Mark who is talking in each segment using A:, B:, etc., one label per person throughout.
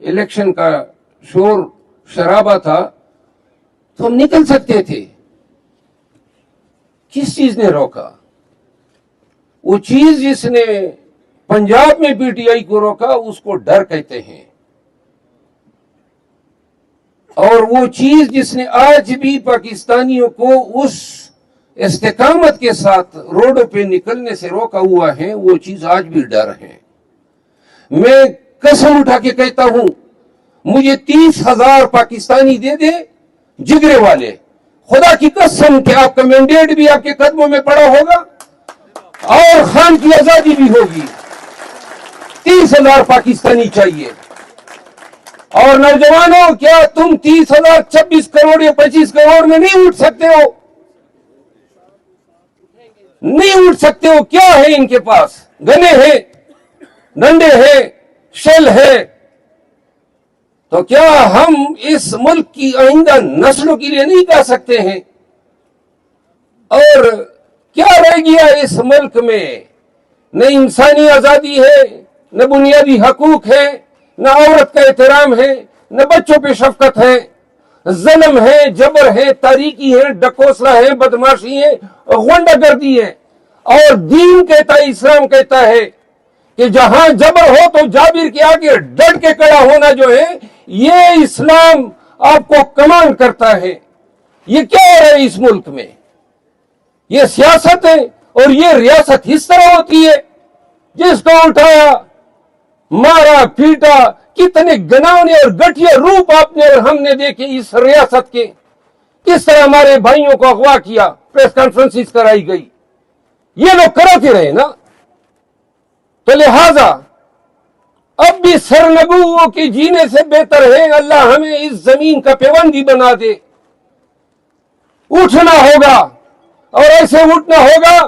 A: Election का शोर शराबा था तो हम निकल सकते थे। किस चीज ने रोका? वो चीज जिसने पंजाब में पीटीआई को रोका उसको डर कहते हैं, और वो चीज जिसने आज भी पाकिस्तानियों को उस इस्तेकामत के साथ रोडों पे निकलने से रोका हुआ है, वो चीज आज भी डर है। मैं कसम उठा के कहता हूं, मुझे 30,000 पाकिस्तानी दे दे जिगरे वाले, खुदा की कसम कि आपका मैंडेट भी आपके कदमों में पड़ा होगा और खान की आजादी भी होगी। 30,000 पाकिस्तानी चाहिए। और नौजवानों, क्या तुम 30,000 26 करोड़ या 25 करोड़ में नहीं उठ सकते हो? नहीं उठ सकते हो। क्या है इनके पास? गने हैं, डंडे हैं, शेल है। तो क्या हम इस मुल्क की आइंदा नस्लों के लिए नहीं कह सकते हैं? और क्या रह गया इस मुल्क में? न इंसानी आजादी है, न बुनियादी हकूक है, न औरत का एहतराम है, न बच्चों पे शफकत है। जुल्म है, जबर है, तारीकी है, डकोसला है, बदमाशी है, गुंडागर्दी है। और दीन कहता है, इस्लाम कहता है कि जहां जबर हो तो जाबिर के आगे डट के खड़ा होना जो है, ये इस्लाम आपको कमांड करता है। ये क्या हो रहा है इस मुल्क में? ये सियासत है और ये रियासत इस तरह होती है। जिसको उठाया, मारा, पीटा, कितने घिनौने और घटिया रूप आपने और हमने देखे इस रियासत के। किस तरह हमारे भाइयों को अगवा किया, प्रेस कॉन्फ्रेंसिस कराई गई, ये लोग कराते रहे ना। तो लिहाजा अब भी सरनगुओं के जीने से बेहतर है अल्लाह हमें इस जमीन का पेबंदी बना दे। उठना होगा और ऐसे उठना होगा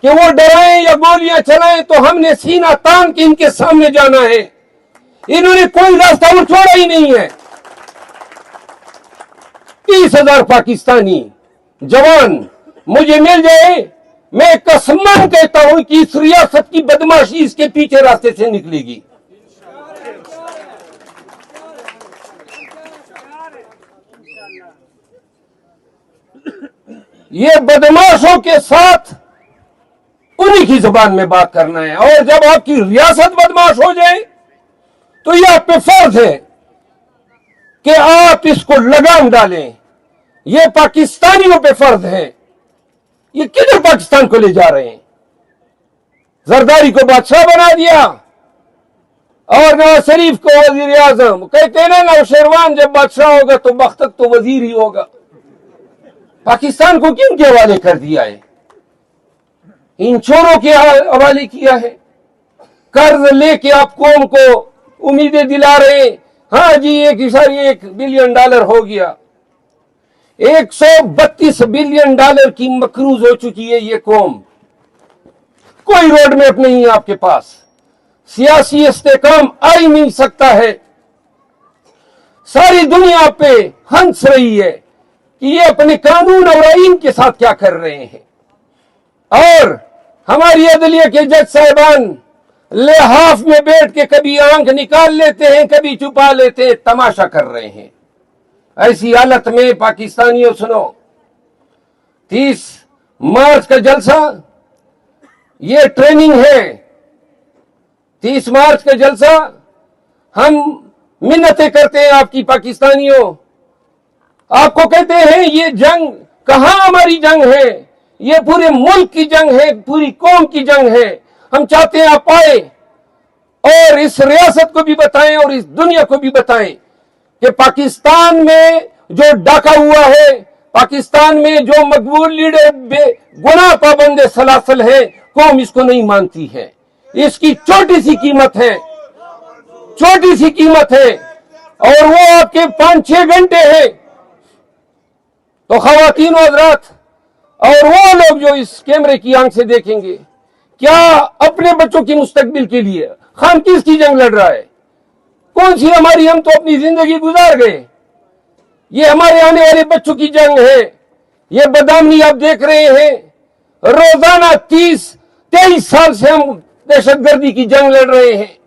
A: कि वो डराएं या गोलियां चलाएं तो हमने सीना तान के इनके सामने जाना है। इन्होंने कोई रास्ता और छोड़ा ही नहीं है। 30,000 पाकिस्तानी जवान मुझे मिल जाए, मैं कसमान कहता हूं कि इस रियासत की बदमाशी इसके पीछे रास्ते से निकलेगी। ये बदमाशों के साथ उन्हीं की जुबान में बात करना है। और जब आपकी रियासत बदमाश हो जाए तो ये आप पे फर्ज है कि आप इसको लगाम डालें। ये पाकिस्तानियों पे फर्ज है। ये किधर पाकिस्तान को ले जा रहे हैं? जरदारी को बादशाह बना दिया और नवाज शरीफ को वजीर आजम। कहते हैं ना, नौशेरवान जब बादशाह होगा तो बख्तक तो वजीर ही होगा। पाकिस्तान को किन के हवाले कर दिया है? इन चोरों के हवाले किया है। कर्ज लेके आप कौम को उम्मीदें दिला रहे हैं। हाँ जी, 1 बिलियन डॉलर हो गया। 132 बिलियन डॉलर की मकरूज हो चुकी है ये कौम। कोई रोड मैप नहीं है आपके पास। सियासी इस्तेकाम आ ही नहीं सकता है। सारी दुनिया पे हंस रही है कि ये अपने कानून और आईन के साथ क्या कर रहे हैं। और हमारी अदलिया के जज साहिबान लिहाफ में बैठ के कभी आंख निकाल लेते हैं, कभी छुपा लेते हैं, तमाशा कर रहे हैं। ऐसी हालत में पाकिस्तानियों सुनो, 30 मार्च का जलसा ये ट्रेनिंग है। 30 मार्च का जलसा हम मिन्नतें करते हैं आपकी पाकिस्तानियों। आपको कहते हैं ये जंग कहां हमारी जंग है, ये पूरे मुल्क की जंग है, पूरी कौम की जंग है। हम चाहते हैं आप आए और इस रियासत को भी बताएं और इस दुनिया को भी बताएं कि पाकिस्तान में जो डाका हुआ है, पाकिस्तान में जो मकबूल लीडर बेगुनाह पाबंद सलासल है, कौम इसको नहीं मानती है। इसकी छोटी सी कीमत है, छोटी सी कीमत है, और वो आपके 5-6 घंटे है। तो खवातीन और हज़रात और वो लोग जो इस कैमरे की आंख से देखेंगे, क्या अपने बच्चों की मुस्तकबिल के लिए खान किसकी जंग लड़ रहा है? कौन सी हमारी? हम तो अपनी जिंदगी गुजार गए। ये हमारे आने वाले बच्चों की जंग है। ये बदामनी आप देख रहे हैं, रोजाना 30-23 साल से हम दहशतगर्दी की जंग लड़ रहे हैं।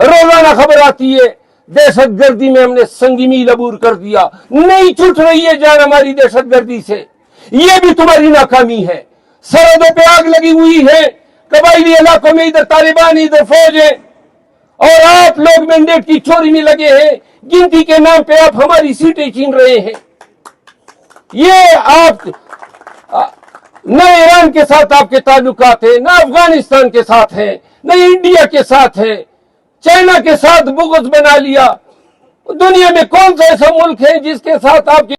A: रोजाना खबर आती है दहशत गर्दी में हमने संगी मील अबूर कर दिया। नहीं छूट रही है जान हमारी दहशत गर्दी से। ये भी तुम्हारी नाकामी है। सरहदों पे आग लगी हुई है, कबायली इलाकों में इधर तालिबान इधर फौज है, और आप लोग मैंडेट की चोरी में लगे हैं। गिनती के नाम पे आप हमारी सीटें छीन रहे हैं। ये आप न ईरान के साथ आपके ताल्लुकात है, न अफगानिस्तान के साथ है, न इंडिया के साथ है, चाइना के साथ बुग़्ज़ बना लिया। दुनिया में कौन सा ऐसा मुल्क है जिसके साथ आपके